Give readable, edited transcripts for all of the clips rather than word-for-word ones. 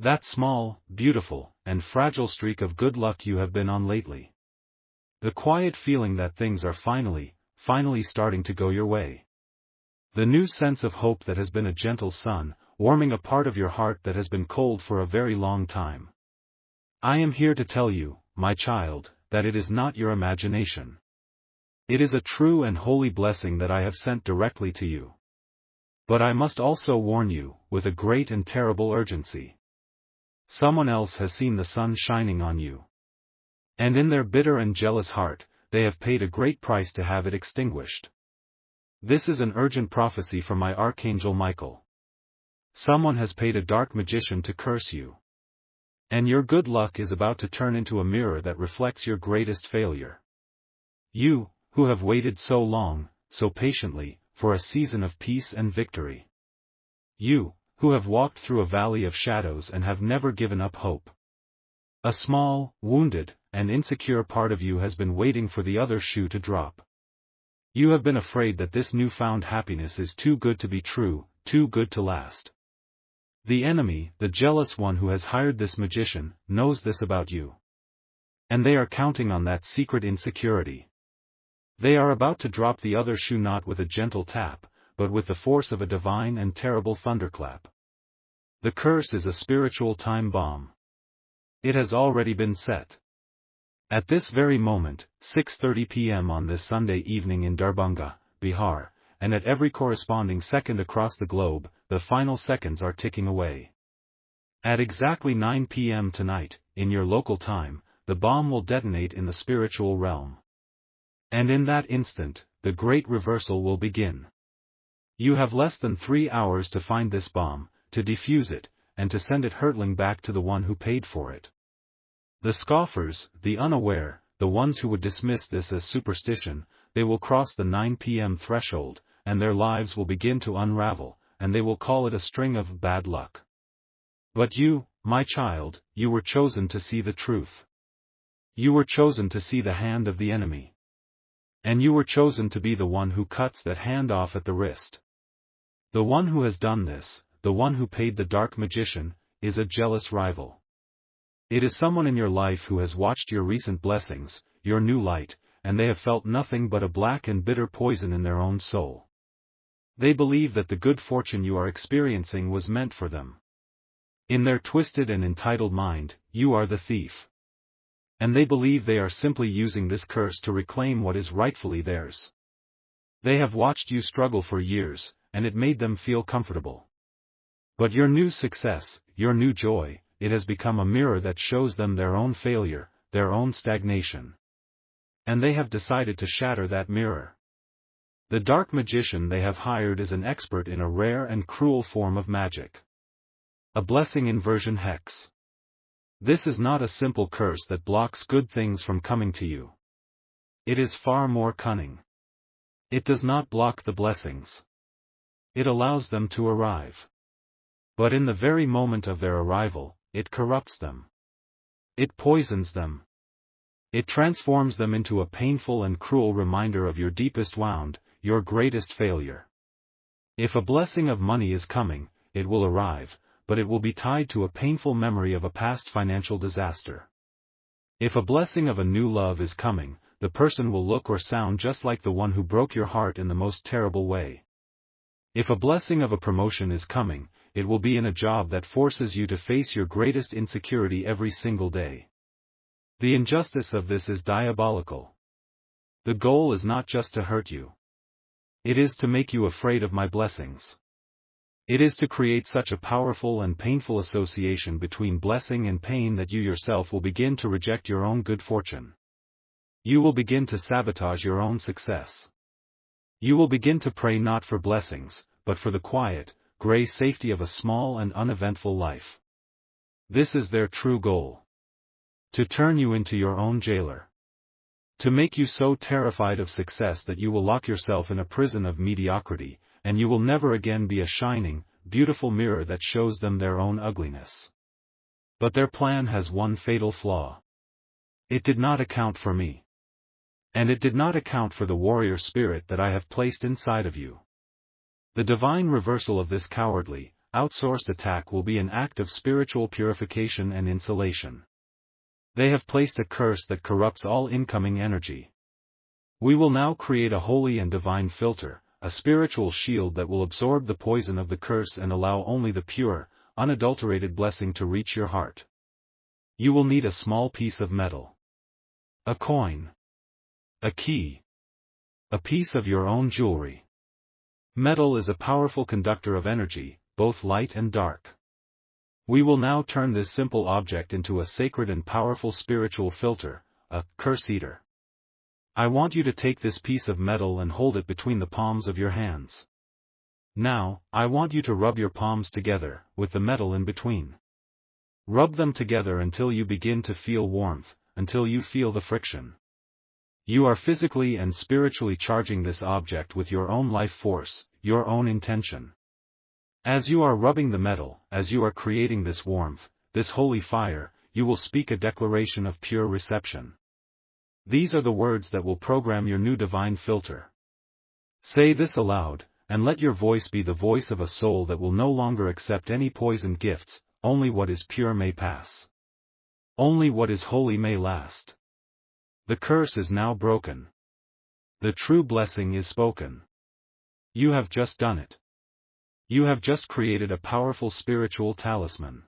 That small, beautiful, and fragile streak of good luck you have been on lately. The quiet feeling that things are finally starting to go your way. The new sense of hope that has been a gentle sun, warming a part of your heart that has been cold for a very long time. I am here to tell you, my child, that it is not your imagination. It is a true and holy blessing that I have sent directly to you. But I must also warn you, with a great and terrible urgency. Someone else has seen the sun shining on you. And in their bitter and jealous heart, they have paid a great price to have it extinguished. This is an urgent prophecy from my Archangel Michael. Someone has paid a dark magician to curse you. And your good luck is about to turn into a mirror that reflects your greatest failure. You, who have waited so long, so patiently, for a season of peace and victory. You, who have walked through a valley of shadows and have never given up hope. A small, wounded, and insecure part of you has been waiting for the other shoe to drop. You have been afraid that this newfound happiness is too good to be true, too good to last. The enemy, the jealous one who has hired this magician, knows this about you. And they are counting on that secret insecurity. They are about to drop the other shoe not with a gentle tap, but with the force of a divine and terrible thunderclap. The curse is a spiritual time bomb. It has already been set. At this very moment, 6:30 p.m. on this Sunday evening in Darbhanga, Bihar, and at every corresponding second across the globe, the final seconds are ticking away. At exactly 9 p.m. tonight, in your local time, the bomb will detonate in the spiritual realm. And in that instant, the great reversal will begin. You have less than 3 hours to find this bomb, to defuse it, and to send it hurtling back to the one who paid for it. The scoffers, the unaware, the ones who would dismiss this as superstition, they will cross the 9 p.m. threshold, and their lives will begin to unravel, and they will call it a string of bad luck. But you, my child, you were chosen to see the truth. You were chosen to see the hand of the enemy. And you were chosen to be the one who cuts that hand off at the wrist. The one who has done this, the one who paid the dark magician, is a jealous rival. It is someone in your life who has watched your recent blessings, your new light, and they have felt nothing but a black and bitter poison in their own soul. They believe that the good fortune you are experiencing was meant for them. In their twisted and entitled mind, you are the thief. And they believe they are simply using this curse to reclaim what is rightfully theirs. They have watched you struggle for years, and it made them feel comfortable. But your new success, your new joy, it has become a mirror that shows them their own failure, their own stagnation. And they have decided to shatter that mirror. The dark magician they have hired is an expert in a rare and cruel form of magic. A blessing inversion hex. This is not a simple curse that blocks good things from coming to you. It is far more cunning. It does not block the blessings. It allows them to arrive. But in the very moment of their arrival, it corrupts them. It poisons them. It transforms them into a painful and cruel reminder of your deepest wound, your greatest failure. If a blessing of money is coming, it will arrive, but it will be tied to a painful memory of a past financial disaster. If a blessing of a new love is coming, the person will look or sound just like the one who broke your heart in the most terrible way. If a blessing of a promotion is coming, it will be in a job that forces you to face your greatest insecurity every single day. The injustice of this is diabolical. The goal is not just to hurt you. It is to make you afraid of my blessings. It is to create such a powerful and painful association between blessing and pain that you yourself will begin to reject your own good fortune. You will begin to sabotage your own success. You will begin to pray not for blessings, but for the quiet, gray safety of a small and uneventful life. This is their true goal. To turn you into your own jailer. To make you so terrified of success that you will lock yourself in a prison of mediocrity, and you will never again be a shining, beautiful mirror that shows them their own ugliness. But their plan has one fatal flaw. It did not account for me. And it did not account for the warrior spirit that I have placed inside of you. The divine reversal of this cowardly, outsourced attack will be an act of spiritual purification and insulation. They have placed a curse that corrupts all incoming energy. We will now create a holy and divine filter, a spiritual shield that will absorb the poison of the curse and allow only the pure, unadulterated blessing to reach your heart. You will need a small piece of metal, a coin, a key, a piece of your own jewelry. Metal is a powerful conductor of energy, both light and dark. We will now turn this simple object into a sacred and powerful spiritual filter, a curse eater. I want you to take this piece of metal and hold it between the palms of your hands. Now, I want you to rub your palms together, with the metal in between. Rub them together until you begin to feel warmth, until you feel the friction. You are physically and spiritually charging this object with your own life force, your own intention. As you are rubbing the metal, as you are creating this warmth, this holy fire, you will speak a declaration of pure reception. These are the words that will program your new divine filter. Say this aloud, and let your voice be the voice of a soul that will no longer accept any poisoned gifts. Only what is pure may pass. Only what is holy may last. The curse is now broken. The true blessing is spoken. You have just done it. You have just created a powerful spiritual talisman.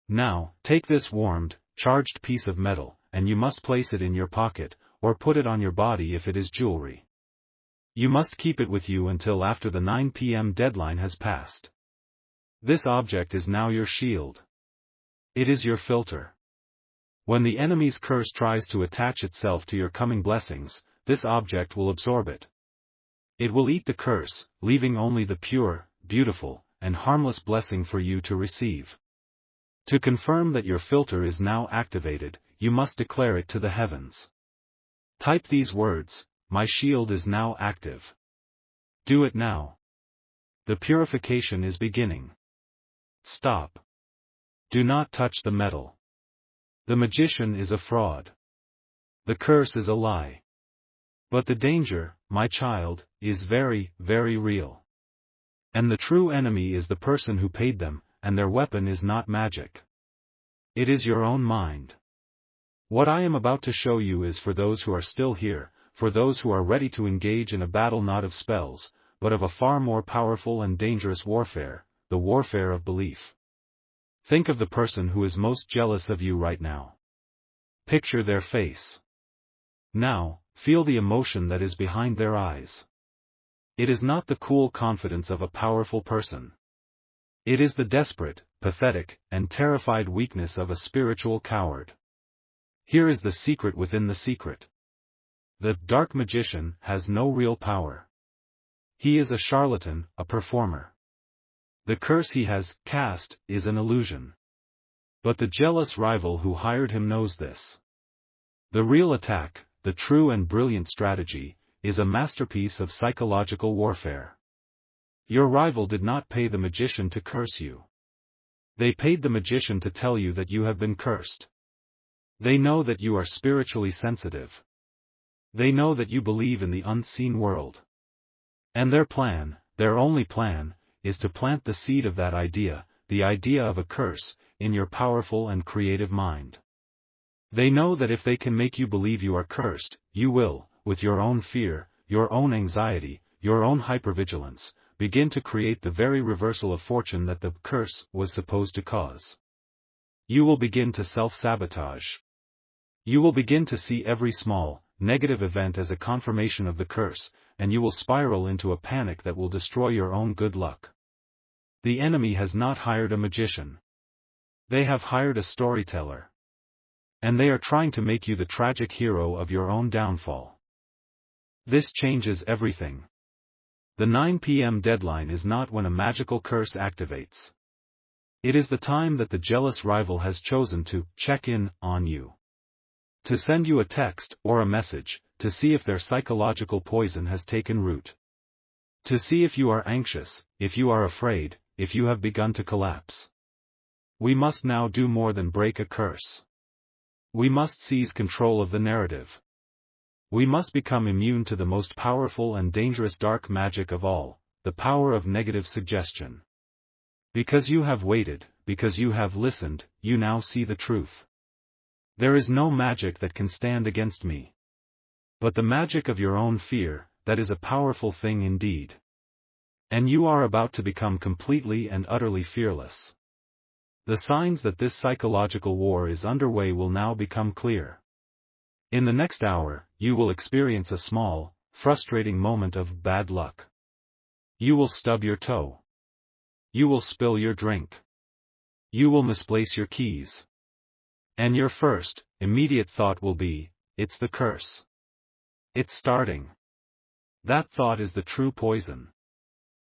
Now, take this warmed, charged piece of metal, and you must place it in your pocket, or put it on your body if it is jewelry. You must keep it with you until after the 9 p.m. deadline has passed. This object is now your shield. It is your filter. When the enemy's curse tries to attach itself to your coming blessings, this object will absorb it. It will eat the curse, leaving only the pure, beautiful, and harmless blessing for you to receive. To confirm that your filter is now activated, you must declare it to the heavens. Type these words: my shield is now active. Do it now. The purification is beginning. Stop. Do not touch the metal. The magician is a fraud. The curse is a lie. But the danger, my child, is very, very real. And the true enemy is the person who paid them, and their weapon is not magic. It is your own mind. What I am about to show you is for those who are still here, for those who are ready to engage in a battle not of spells, but of a far more powerful and dangerous warfare, the warfare of belief. Think of the person who is most jealous of you right now. Picture their face. Now, feel the emotion that is behind their eyes. It is not the cool confidence of a powerful person. It is the desperate, pathetic, and terrified weakness of a spiritual coward. Here is the secret within the secret. The dark magician has no real power. He is a charlatan, a performer. The curse he has cast is an illusion. But the jealous rival who hired him knows this. The real attack, the true and brilliant strategy, is a masterpiece of psychological warfare. Your rival did not pay the magician to curse you. They paid the magician to tell you that you have been cursed. They know that you are spiritually sensitive. They know that you believe in the unseen world. And their plan, their only plan, is to plant the seed of that idea, the idea of a curse, in your powerful and creative mind. They know that if they can make you believe you are cursed, you will, with your own fear, your own anxiety, your own hypervigilance, begin to create the very reversal of fortune that the curse was supposed to cause. You will begin to self-sabotage. You will begin to see every small, negative event as a confirmation of the curse, and you will spiral into a panic that will destroy your own good luck. The enemy has not hired a magician. They have hired a storyteller. And they are trying to make you the tragic hero of your own downfall. This changes everything. The 9 p.m. deadline is not when a magical curse activates. It is the time that the jealous rival has chosen to check in on you. To send you a text or a message, to see if their psychological poison has taken root. To see if you are anxious, if you are afraid, if you have begun to collapse. We must now do more than break a curse. We must seize control of the narrative. We must become immune to the most powerful and dangerous dark magic of all, the power of negative suggestion. Because you have waited, because you have listened, you now see the truth. There is no magic that can stand against me. But the magic of your own fear, that is a powerful thing indeed. And you are about to become completely and utterly fearless. The signs that this psychological war is underway will now become clear. In the next hour, you will experience a small, frustrating moment of bad luck. You will stub your toe. You will spill your drink. You will misplace your keys. And your first, immediate thought will be, it's the curse. It's starting. That thought is the true poison.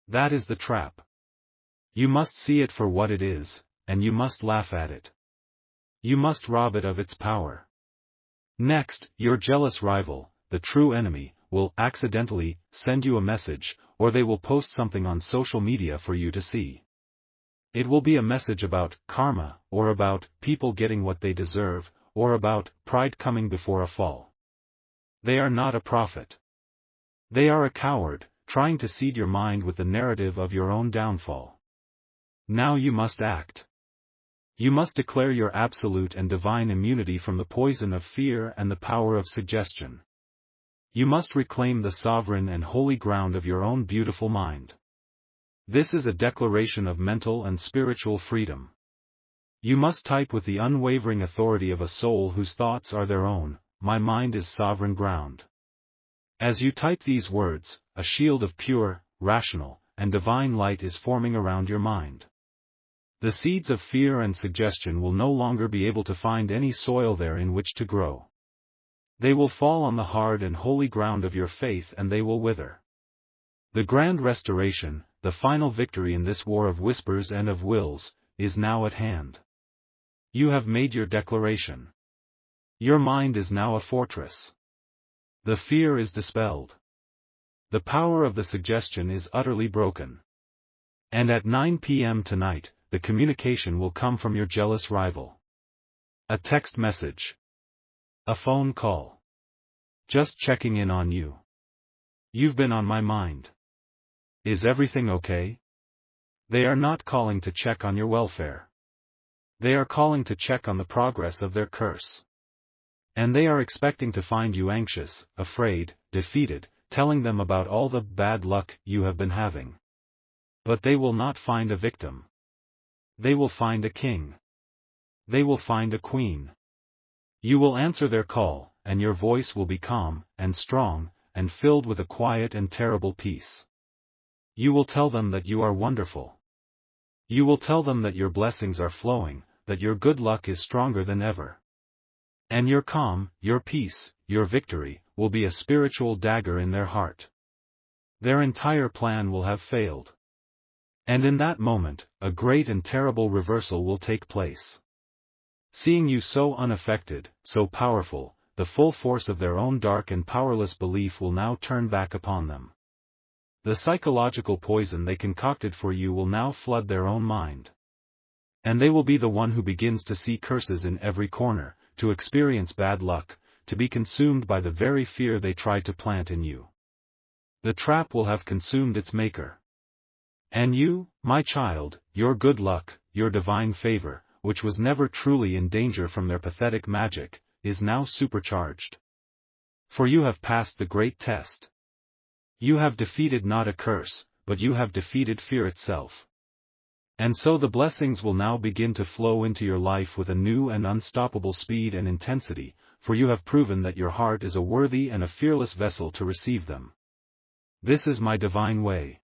That is the trap. You must see it for what it is, and you must laugh at it. You must rob it of its power. Next, your jealous rival, the true enemy, will accidentally send you a message, or they will post something on social media for you to see. It will be a message about karma, or about people getting what they deserve, or about pride coming before a fall. They are not a prophet. They are a coward, trying to seed your mind with the narrative of your own downfall. Now you must act. You must declare your absolute and divine immunity from the poison of fear and the power of suggestion. You must reclaim the sovereign and holy ground of your own beautiful mind. This is a declaration of mental and spiritual freedom. You must type with the unwavering authority of a soul whose thoughts are their own, my mind is sovereign ground. As you type these words, a shield of pure, rational, and divine light is forming around your mind. The seeds of fear and suggestion will no longer be able to find any soil there in which to grow. They will fall on the hard and holy ground of your faith and they will wither. The grand restoration, the final victory in this war of whispers and of wills, is now at hand. You have made your declaration. Your mind is now a fortress. The fear is dispelled. The power of the suggestion is utterly broken. And at 9 p.m. tonight, the communication will come from your jealous rival. A text message. A phone call. Just checking in on you. You've been on my mind. Is everything okay? They are not calling to check on your welfare. They are calling to check on the progress of their curse. And they are expecting to find you anxious, afraid, defeated, telling them about all the bad luck you have been having. But they will not find a victim. They will find a king. They will find a queen. You will answer their call, and your voice will be calm, and strong, and filled with a quiet and terrible peace. You will tell them that you are wonderful. You will tell them that your blessings are flowing, that your good luck is stronger than ever. And your calm, your peace, your victory, will be a spiritual dagger in their heart. Their entire plan will have failed. And in that moment, a great and terrible reversal will take place. Seeing you so unaffected, so powerful, the full force of their own dark and powerless belief will now turn back upon them. The psychological poison they concocted for you will now flood their own mind. And they will be the one who begins to see curses in every corner, to experience bad luck, to be consumed by the very fear they tried to plant in you. The trap will have consumed its maker. And you, my child, your good luck, your divine favor, which was never truly in danger from their pathetic magic, is now supercharged. For you have passed the great test. You have defeated not a curse, but you have defeated fear itself. And so the blessings will now begin to flow into your life with a new and unstoppable speed and intensity, for you have proven that your heart is a worthy and a fearless vessel to receive them. This is my divine way.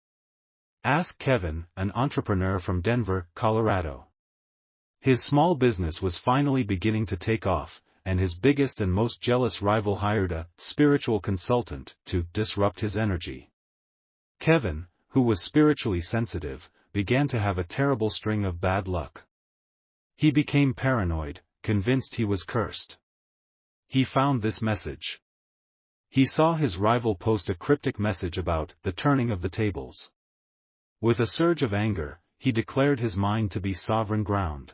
Ask Kevin, an entrepreneur from Denver, Colorado. His small business was finally beginning to take off, and his biggest and most jealous rival hired a spiritual consultant to disrupt his energy. Kevin, who was spiritually sensitive, began to have a terrible string of bad luck. He became paranoid, convinced he was cursed. He found this message. He saw his rival post a cryptic message about the turning of the tables. With a surge of anger, he declared his mind to be sovereign ground.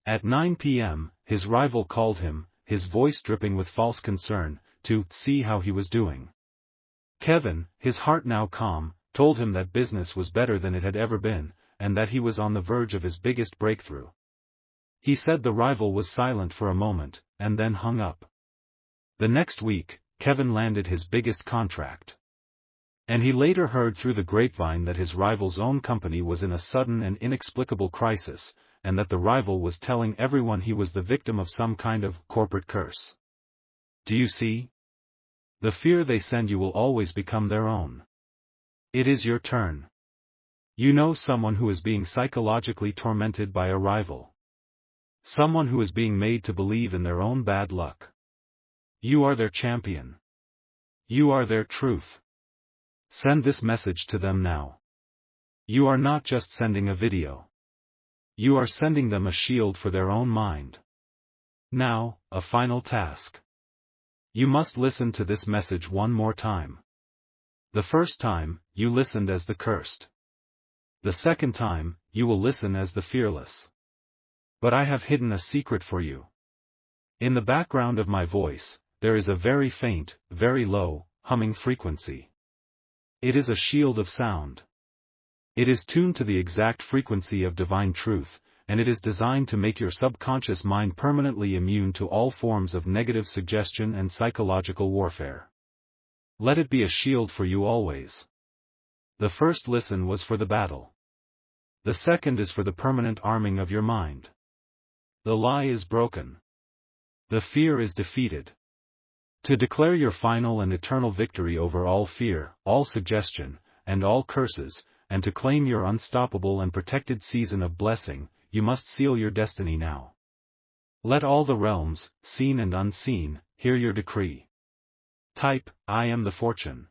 At 9 p.m., his rival called him, his voice dripping with false concern, to see how he was doing. Kevin, his heart now calm, told him that business was better than it had ever been, and that he was on the verge of his biggest breakthrough. He said the rival was silent for a moment, and then hung up. The next week, Kevin landed his biggest contract. And he later heard through the grapevine that his rival's own company was in a sudden and inexplicable crisis, and that the rival was telling everyone he was the victim of some kind of corporate curse. Do you see? The fear they send you will always become their own. It is your turn. You know someone who is being psychologically tormented by a rival. Someone who is being made to believe in their own bad luck. You are their champion. You are their truth. Send this message to them now. You are not just sending a video. You are sending them a shield for their own mind. Now, a final task. You must listen to this message one more time. The first time, you listened as the cursed. The second time, you will listen as the fearless. But I have hidden a secret for you. In the background of my voice, there is a very faint, very low, humming frequency. It is a shield of sound. It is tuned to the exact frequency of divine truth, and it is designed to make your subconscious mind permanently immune to all forms of negative suggestion and psychological warfare. Let it be a shield for you always. The first listen was for the battle. The second is for the permanent arming of your mind. The lie is broken. The fear is defeated. To declare your final and eternal victory over all fear, all suggestion, and all curses, and to claim your unstoppable and protected season of blessing, you must seal your destiny now. Let all the realms, seen and unseen, hear your decree. Type, I am the fortune.